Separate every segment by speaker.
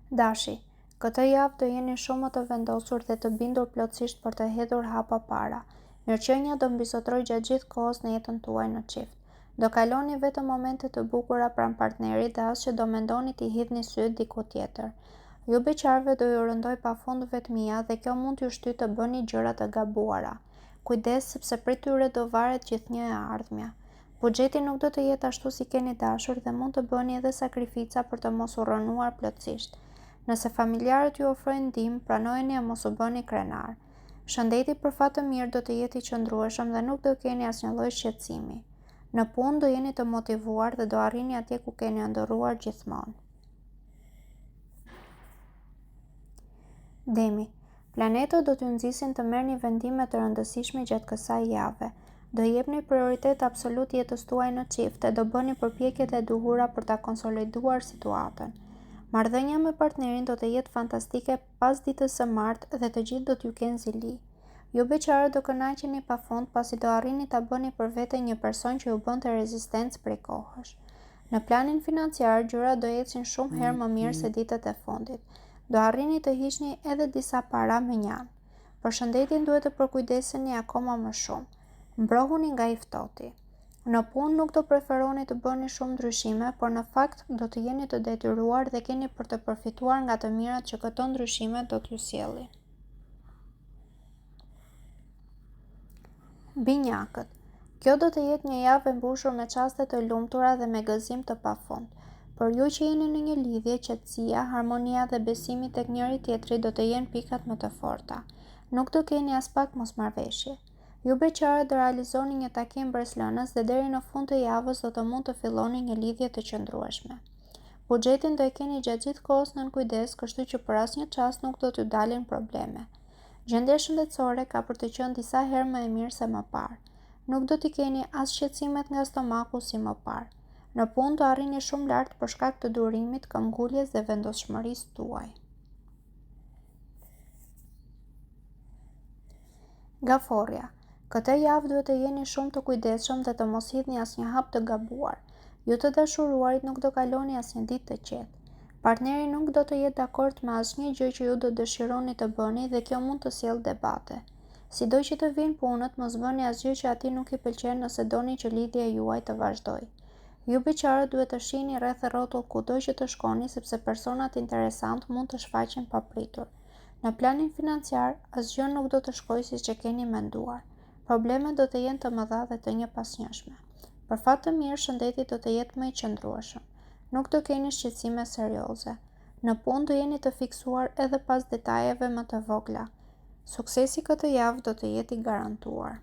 Speaker 1: Dashi, këtë javë do jeni shumë më të vendosur dhe të bindur plotësisht për të hedhur hapa para. Mirëqenia do mbizotroj gjatë gjithë kohës në jetën tuaj në çift. Do kaloni vetëm momente të bukura pranë partnerit dhe as që do mendoni t'i hidhni syt diku tjetër. Ju beqarëve do ju rëndoj pafund vetmia dhe kjo mund t'ju shtyjë të bëni gjëra të gabuara. Kujdes sepse prej tyre do varet gjithnjë e ardhmja. Buxheti nuk do të jetë ashtu si keni dashur dhe mund të bëni edhe sakrifica për të mos u rënuar plotësisht. Nëse familjarët ju ofrojnë ndihmë, pranojeni e mos u bëni krenar. Shëndeti për fat të mirë do të jetë i qëndrueshëm dhe nuk do keni asnjë lloj shqetësimi. Në punë do jeni të motivuar dhe do arrini atje ku keni ëndërruar gjithmonë. Demi, planetët do t'ju nxisin të merrni vendime të rëndësishme gjatë kësaj jave. Do jepni prioritet absolut jetës tuaj në çift dhe do bëni përpjekjet e duhura për ta konsoliduar situatën. Marrëdhënia me partnerin do të jetë fantastike pas ditës së martë dhe të gjithë do t'ju kenë zili. Ju beqarët do kënaqeni pafund pasi do arrini ta bëni për vete një person që ju bënte rezistencë prej kohësh. Në planin financiar, gjërat do ecin shumë herë më mirë se ditët e fundit. Do arrini të hiqni edhe disa para me njan. Për shëndetin duhet të përkujdeseni akoma më shumë. Mbrohuni nga i ftohti. Në punë nuk do preferoni të bëni shumë ndryshime, por në fakt do të jeni të detyruar dhe keni për të përfituar nga të mirat që këto ndryshime do t'ju sjellin. Binjakët. Kjo do të jetë një javë e mbushur me çaste të lumtura dhe me gëzim të pafund. Për ju që jeni në një lidhje, qetësia, harmonia dhe besimi tek njëri tjetri do të jenë pikat më të forta. Nuk do keni as pak mosmarrveshje. Ju beqarët do realizoni një takim breslënës dhe deri në fund të javës do të mund të filloni një lidhje të qëndrueshme. Buxhetin do e keni gjatë gjithë kohës nën kujdes, kështu që për asnjë çast nuk do t'ju dalin probleme. Gjendja shëndetësore ka për të qenë disa herë më e mirë se më parë. Nuk do t'i keni as shqetësimet nga stomaku si më parë. Në punë do arrini shumë lart për shkak të durimit, këmbguljes dhe vendoshmërisë tuaj. Gaforja. Këtë javë duhet të jeni shumë të kujdesshëm dhe të mos hidhni asnjë hap të gabuar. Ju të dashuruarit nuk do kaloni asnjë ditë të qetë. Partneri nuk do të jetë dakord me asnjë gjë që ju do dëshironi të bëni dhe kjo mund të sjellë debate. Sido që të vinë punët, mos bëni asgjë që atij nuk i pëlqen nëse doni që lidhja juaj të vazhdojë. Ju beqarët duhet të shihni rreth rrotull kudo që të shkoni sepse personat interesant mund të shfaqen papritur. Në planin financiar, asgjë nuk do të shkojë siç e keni menduar. Problemet do të jenë të mëdha dhe të njëpasnjëshme. Për fat të mirë, shëndeti do të jetë më i qëndrueshëm. Nuk do keni shqetësime serioze. Në punë do jeni të fiksuar edhe pas detajeve më të vogla. Suksesi këtë javë do të jetë i garantuar.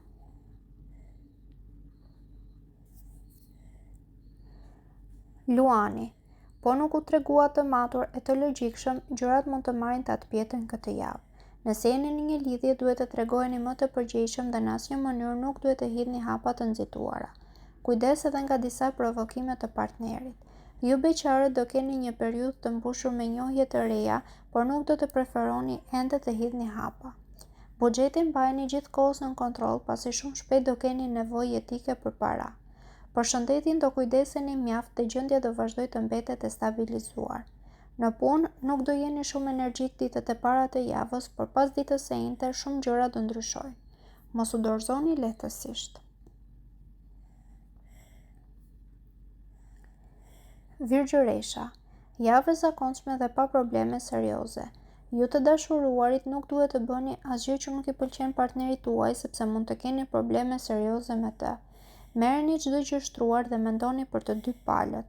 Speaker 1: Luani. Po nuk u tregua të matur e të logjikshëm, gjërat mund të marrin të atpjetën këtë javë. Nëse jeni në një lidhje, duhet të tregoheni më të përgjegjshëm dhe në asnjë mënyrë nuk duhet të hidhni hapa të nxituara. Kujdes edhe nga disa provokime të partnerit. Ju beqarët do keni një periudhë të mbushur me njohje të reja, por nuk do të preferoni ende të hidhni hapa. Buxhetin mbajeni gjithkohës nën kontroll, pasi shumë shpejt do keni nevojë jetike për para. Për shëndetin do kujdeseni mjaft dhe gjendja do vazhdoj të mbetet e stabilizuar. Në punë nuk do jeni shumë energjik ditët e para të javës, por pas ditës së njëjtë shumë gjëra do ndryshojnë. Mos u dorëzoni lehtësisht. Virgjëresha. Javë e zakonshme dhe pa probleme serioze. Ju të dashuruarit nuk duhet të bëni asgjë që nuk i pëlqen partnerit tuaj sepse mund të keni probleme serioze me të. Merrni çdo gjë shtruar dhe mendoni për të dy palët.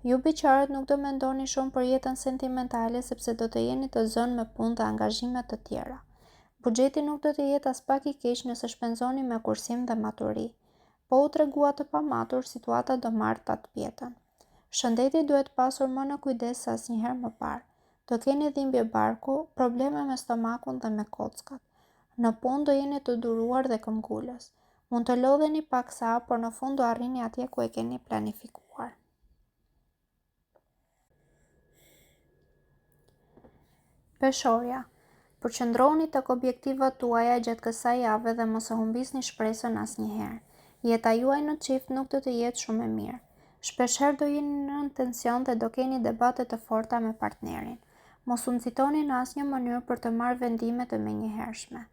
Speaker 1: Ju beqarët nuk do mendoni shumë për jetën sentimentale sepse do të jeni të zënë me punë dhe angazhime të tjera. Buxheti nuk do të jetë as pak i keq nëse shpenzoni me kursim dhe maturi. Po u tregua të pamatur, situata do marrë të atpjetën. Shëndeti duhet pasur më në kujdes se asnjëherë më parë. Do keni dhimbje barku, probleme me stomakun dhe me kockat. Në punë do jeni të duruar dhe këmbgulës. Mund të lodheni paksa, por në fund do arrini atje ku e keni planifikuar. Peshorja. Përqendrohuni tek objektivat tuaja gjatë kësaj jave dhe mos e humbisni shpresën asnjëherë. Jeta juaj në çift nuk do të jetë shumë e mirë. Shpeshherë do jeni nën tension dhe do keni debate të forta me partnerin. Mos u nxitoni në asnjë mënyrë për të marrë vendime të menjëhershme.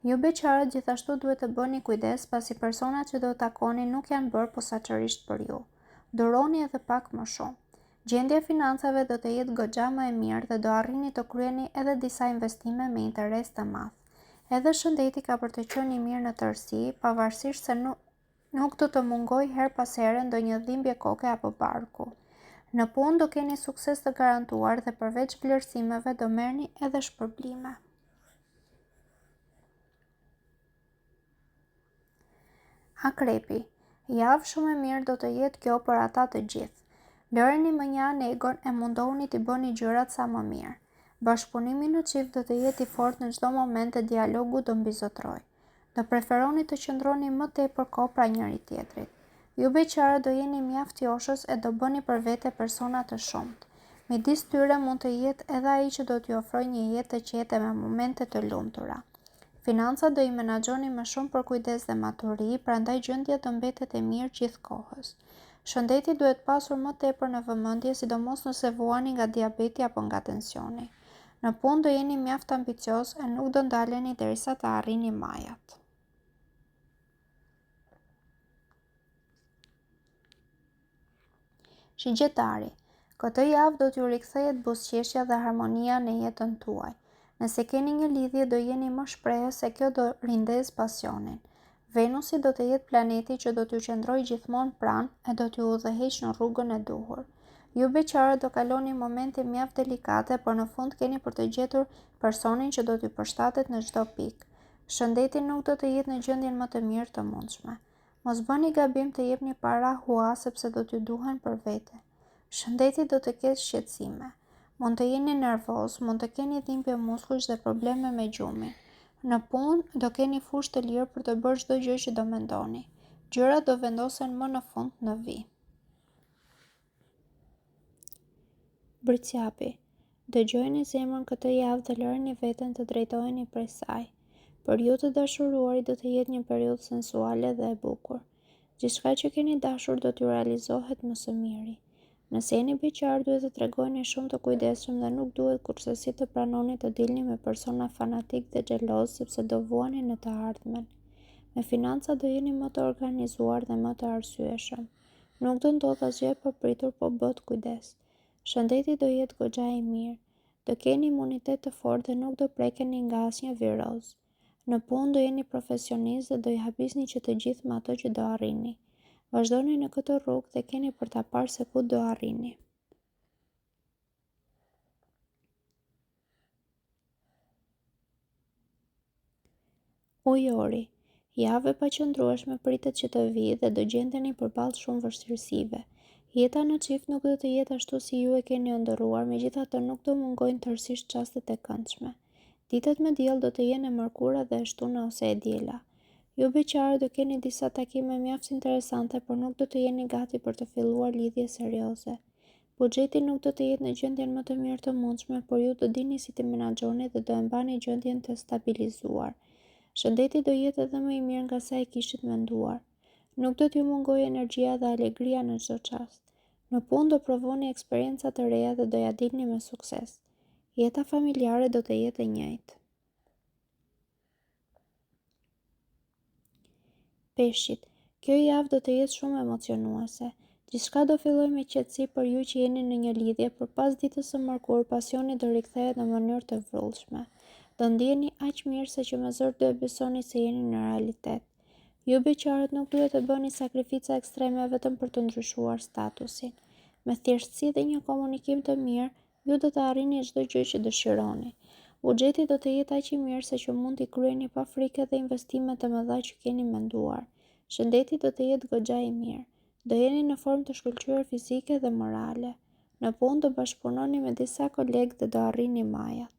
Speaker 1: Ju beqarët gjithashtu duhet të bëni kujdes pasi personat që do të takoni nuk janë bërë posaçërisht për ju. Duroni edhe pak më shumë. Gjendja e financave do të jetë goxha më e mirë dhe do arrini të kryeni edhe disa investime me interes të madh. Edhe shëndeti ka për të qenë i mirë në tërësi, pavarësisht se nuk do të mungoj her pas here ndonjë dhimbje koke apo barku. Në punë do keni sukses të garantuar dhe përveç vlerësimeve do merrni edhe shpërblime. Akrepi, javë shumë e mirë do të jetë kjo për ata të gjithë. Lëreni më një anë egon e mundohuni t'i bëni gjërat sa më mirë. Bashkëpunimi në çift do të jetë i fortë në çdo moment të dialogu do mbizotrojë. Do preferoni të qëndroni më tepër kohë pranë njëri tjetrit. Ju beqarët do jeni mjaft joshës e do bëni për vete persona të shumtë. Midis tyre mund të jetë edhe ai që do t'ju ofrojë një jetë të qetë me momente të lumtura. Financat do i menaxhoni më shumë për kujdes dhe maturi, prandaj gjendja do mbetet e mirë gjithkohës. Shëndeti duhet pasur më tepër në vëmendje, sidomos nëse vuani nga diabeti apo nga tensioni. Në punë do jeni mjaft ambicioz e nuk do ndaleni derisa të arrini majat. Shigjetari, këtë javë do t'ju rikthehet buzëqeshja dhe harmonia në jetën tuaj. Nëse keni një lidhje do jeni më shprehës se kjo do rindez pasionin. Venusi do të jetë planeti që do t'ju qëndrojë gjithmonë pranë e do t'ju udhëheqë në rrugën e duhur. Ju beqarët do kaloni momente mjaft delikate, por në fund keni për të gjetur personin që do t'ju përshtatet në çdo pikë. Shëndeti nuk do të jetë në gjendjen më të mirë të mundshme. Mos bëni gabim të jepni para hua sepse do t'ju duhen për vete. Shëndeti do të ketë shqetësime. Mund të jeni nervoz, mund të keni dhimbje muskush dhe probleme me gjumin. Në punë do keni fushë të lirë për të bërë çdo gjë që do mendoni. Gjërat do vendosen më në fund në vi. Bërqapi, dëgjojeni zemrën këtë javë dhe lëreni veten të drejtoheni prej saj. Për ju të dashuruarit do të jetë një periudhë sensuale dhe e bukur. Gjithçka që keni dashur do t'ju realizohet më së miri. Nëse jeni beqar duhet të tregoni shumë të kujdesshëm dhe nuk duhet kurrësi të pranoni të dilni me persona fanatik dhe xheloz sepse do vuani në të ardhmen. Me financa do jeni më të organizuar dhe më të arsyeshëm. Nuk do ndodh asgjë e papritur, po bëhet kujdes. Shëndeti do jetë goxha i mirë. Do keni imunitet të fortë dhe nuk do prekeni nga asnjë viroz. Në punë do jeni profesionist dhe do i habisni që të gjithë me ato që do arrini. Vazhdoni në këtë rrugë dhe keni për ta parë se ku do arrini. Ujori, javë e paqëndrueshme pritet që të vijë dhe do gjendeni përballë shumë vështirësive. Jeta në çift nuk do të jetë ashtu si ju e keni ëndërruar, megjithatë nuk do mungojnë tërësisht çastet e këndshme. Ditët me diell do të jenë e mërkura dhe e shtuna ose e diela. Ju beqarë do keni disa takime mjaft interesante, por nuk do të jeni gati për të filluar lidhje serioze. Buxheti nuk do të jetë në gjendjen më të mirë të mundshme, por ju do dini si të menaxhoni dhe do e mbani gjendjen të stabilizuar. Shëndeti do jetë edhe më i mirë nga sa e kishit menduar. Nuk do t'ju mungojë energjia dhe alegria në çdo çast. Në punë do provoni eksperienca të reja dhe do ja dilni me sukses. Jeta familjare do të jetë e njëjtë. Peshqit, kjo javë do të jetë shumë emocionuese. Gjithçka do fillojë me qetësi për ju që jeni në një lidhje, por pas ditës së mërkurë pasioni do rikthehet në mënyrë të vrullshme. Do ndjeni aq mirë se që me zor do e besoni se jeni në realitet. Ju beqarët nuk duhet të bëni sakrifica ekstreme vetëm për të ndryshuar statusin. Me thjeshtësi dhe një komunikim të mirë, ju do të arrini çdo gjë që dëshironi. Buxheti do të jetë aq i mirë se që mund t'i kryeni pa frikë dhe investime të mëdha që keni menduar. Shëndeti do të jetë goxha i mirë. Do jeni në formë të shkëlqyer fizike dhe morale. Në punë do bashkëpunoni me disa kolegë dhe do arrini majat.